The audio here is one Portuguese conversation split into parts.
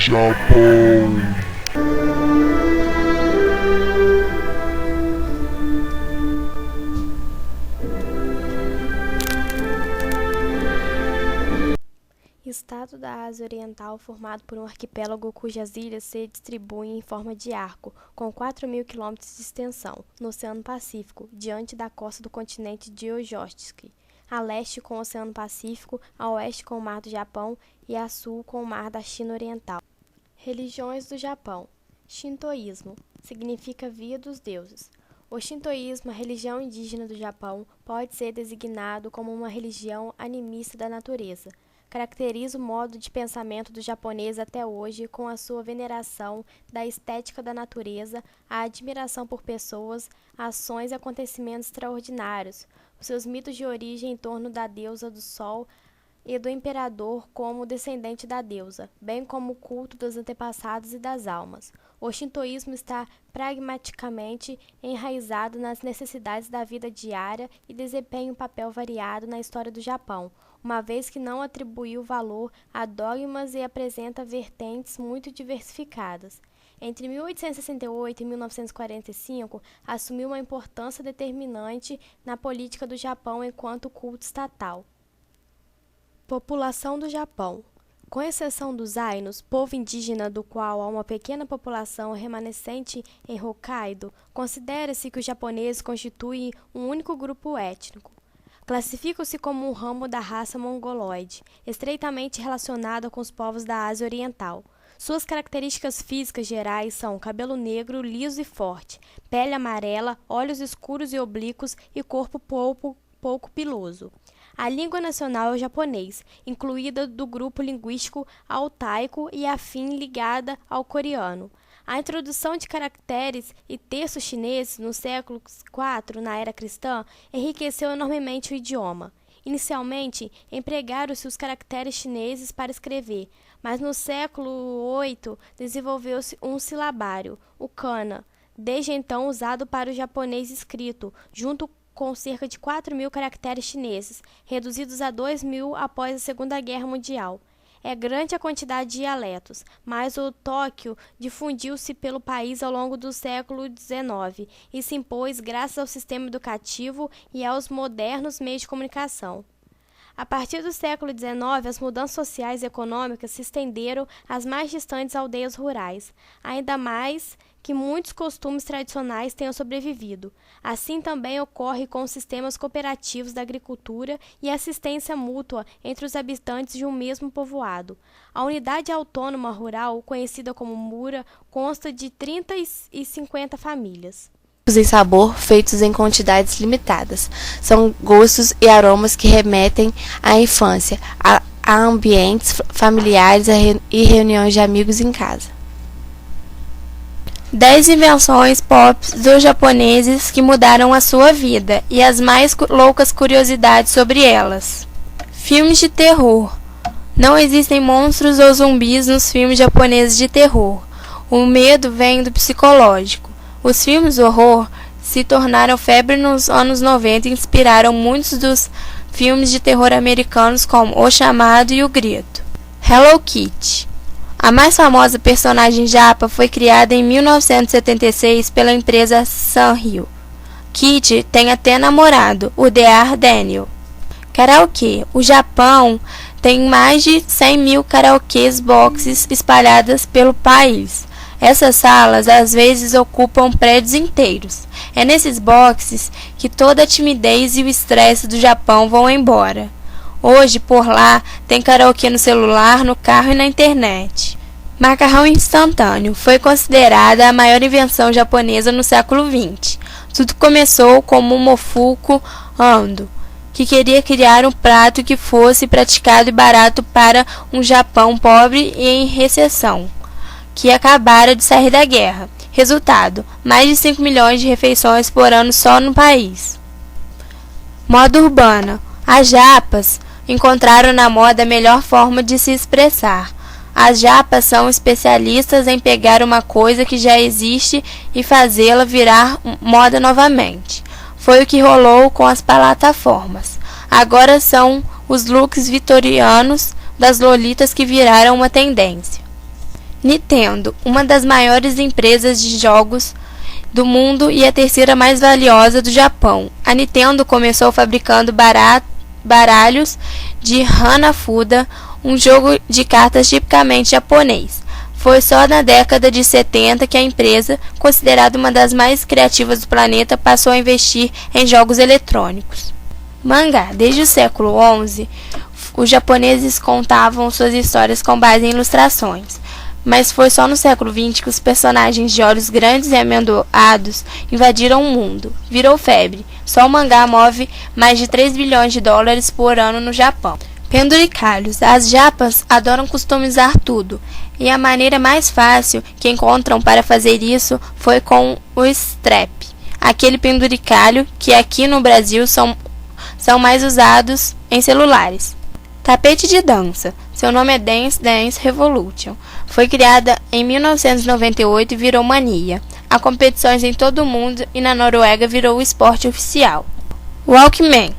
Japão. Estado da Ásia Oriental formado por um arquipélago cujas ilhas se distribuem em forma de arco, com 4.000 quilômetros de extensão, no Oceano Pacífico, diante da costa do continente de Ojotsk, a leste com o Oceano Pacífico, a oeste com o Mar do Japão e a sul com o Mar da China Oriental. Religiões do Japão. Shintoísmo significa via dos deuses. O shintoísmo, a religião indígena do Japão, pode ser designado como uma religião animista da natureza. Caracteriza o modo de pensamento do japonês até hoje com a sua veneração da estética da natureza, a admiração por pessoas, ações e acontecimentos extraordinários, os seus mitos de origem em torno da deusa do sol e do imperador como descendente da deusa, bem como o culto dos antepassados e das almas. O shintoísmo está pragmaticamente enraizado nas necessidades da vida diária e desempenha um papel variado na história do Japão, uma vez que não atribuiu valor a dogmas e apresenta vertentes muito diversificadas. Entre 1868 e 1945, assumiu uma importância determinante na política do Japão enquanto culto estatal. População do Japão. Com exceção dos Ainos, povo indígena do qual há uma pequena população remanescente em Hokkaido, considera-se que os japoneses constituem um único grupo étnico. Classificam-se como um ramo da raça mongoloide, estreitamente relacionado com os povos da Ásia Oriental. Suas características físicas gerais são cabelo negro, liso e forte, pele amarela, olhos escuros e oblíquos e corpo pouco piloso. A língua nacional é o japonês, incluída do grupo linguístico altaico e afim ligada ao coreano. A introdução de caracteres e textos chineses no século IV, na era cristã, enriqueceu enormemente o idioma. Inicialmente, empregaram-se os caracteres chineses para escrever, mas no século VIII desenvolveu-se um silabário, o kana, desde então usado para o japonês escrito, junto com cerca de 4.000 caracteres chineses, reduzidos a 2.000 após a Segunda Guerra Mundial. É grande a quantidade de dialetos, mas o Tóquio difundiu-se pelo país ao longo do século XIX e se impôs graças ao sistema educativo e aos modernos meios de comunicação. A partir do século XIX, as mudanças sociais e econômicas se estenderam às mais distantes aldeias rurais, ainda mais que muitos costumes tradicionais tenham sobrevivido. Assim também ocorre com os sistemas cooperativos da agricultura e assistência mútua entre os habitantes de um mesmo povoado. A unidade autônoma rural, conhecida como Mura, consta de 30 e 50 famílias. Em sabor, feitos em quantidades limitadas. São gostos e aromas que remetem à infância, a ambientes familiares e reuniões de amigos em casa. 10 invenções pop dos japoneses que mudaram a sua vida e as mais loucas curiosidades sobre elas. Filmes de terror. Não existem monstros ou zumbis nos filmes japoneses de terror. O medo vem do psicológico. Os filmes de horror se tornaram febre nos anos 90 e inspiraram muitos dos filmes de terror americanos como O Chamado e O Grito. Hello Kitty. A mais famosa personagem japa foi criada em 1976 pela empresa Sanrio. Kitty tem até namorado, o Dr. Daniel. Karaokê. O Japão tem mais de 100.000 karaokês boxes espalhadas pelo país. Essas salas às vezes ocupam prédios inteiros. É nesses boxes que toda a timidez e o estresse do Japão vão embora. Hoje, por lá, tem karaokê no celular, no carro e na internet. Macarrão instantâneo foi considerada a maior invenção japonesa no século XX. Tudo começou com Momofuku Ando, que queria criar um prato que fosse praticado e barato para um Japão pobre e em recessão, que acabara de sair da guerra. Resultado, mais de 5 milhões de refeições por ano só no país. Moda urbana. As japas encontraram na moda a melhor forma de se expressar. As japas são especialistas em pegar uma coisa que já existe e fazê-la virar moda novamente. Foi o que rolou com as plataformas. Agora são os looks vitorianos das lolitas que viraram uma tendência. Nintendo, uma das maiores empresas de jogos do mundo e a terceira mais valiosa do Japão. A Nintendo começou fabricando baralhos de Hanafuda, um jogo de cartas tipicamente japonês. Foi só na década de 70 que a empresa, considerada uma das mais criativas do planeta, passou a investir em jogos eletrônicos. Mangá. Desde o século XI, os japoneses contavam suas histórias com base em ilustrações. Mas foi só no século XX que os personagens de olhos grandes e amendoados invadiram o mundo. Virou febre. Só o mangá move mais de 3 bilhões de dólares por ano no Japão. Penduricalhos. As japas adoram customizar tudo. E a maneira mais fácil que encontram para fazer isso foi com o strap. Aquele penduricalho que aqui no Brasil são mais usados em celulares. Tapete de dança. Seu nome é Dance Dance Revolution. Foi criada em 1998 e virou mania. Há competições em todo o mundo e na Noruega virou o esporte oficial. Walkman.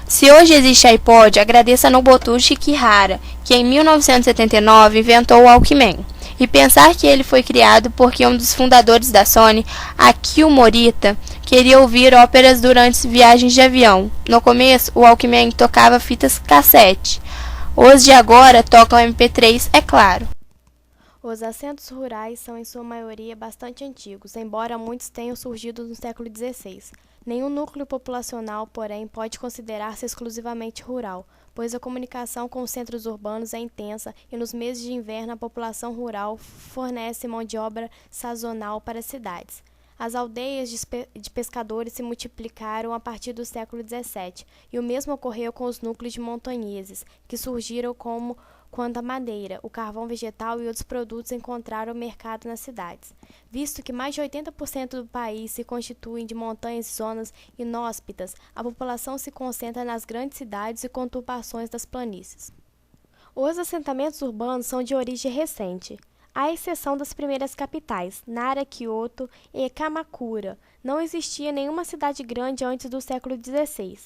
Se hoje existe iPod, agradeça a Nobutoshi Kihara, que em 1979 inventou o Walkman. E pensar que ele foi criado porque um dos fundadores da Sony, Akio Morita, queria ouvir óperas durante viagens de avião. No começo, o Walkman tocava fitas cassete. Os de agora tocam MP3, é claro. Os assentos rurais são, em sua maioria, bastante antigos, embora muitos tenham surgido no século XVI. Nenhum núcleo populacional, porém, pode considerar-se exclusivamente rural, pois a comunicação com os centros urbanos é intensa e nos meses de inverno a população rural fornece mão de obra sazonal para as cidades. As aldeias de pescadores se multiplicaram a partir do século XVII, e o mesmo ocorreu com os núcleos de montanheses, que surgiram quando a madeira, o carvão vegetal e outros produtos encontraram mercado nas cidades. Visto que mais de 80% do país se constituem de montanhas e zonas inóspitas, a população se concentra nas grandes cidades e conturbações das planícies. Os assentamentos urbanos são de origem recente. À exceção das primeiras capitais, Nara, Kyoto e Kamakura, não existia nenhuma cidade grande antes do século XVI.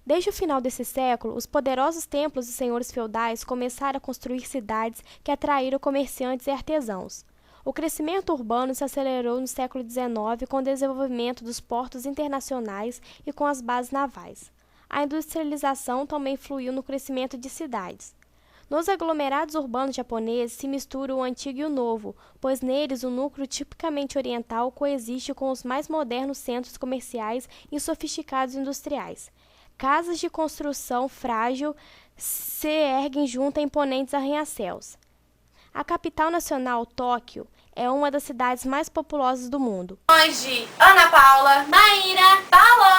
Desde o final desse século, os poderosos templos e senhores feudais começaram a construir cidades que atraíram comerciantes e artesãos. O crescimento urbano se acelerou no século XIX com o desenvolvimento dos portos internacionais e com as bases navais. A industrialização também influiu no crescimento de cidades. Nos aglomerados urbanos japoneses se mistura o antigo e o novo, pois neles o núcleo tipicamente oriental coexiste com os mais modernos centros comerciais e sofisticados industriais. Casas de construção frágil se erguem junto a imponentes arranha-céus. A capital nacional, Tóquio, é uma das cidades mais populosas do mundo. Hoje, Ana Paula, Maíra, Paula.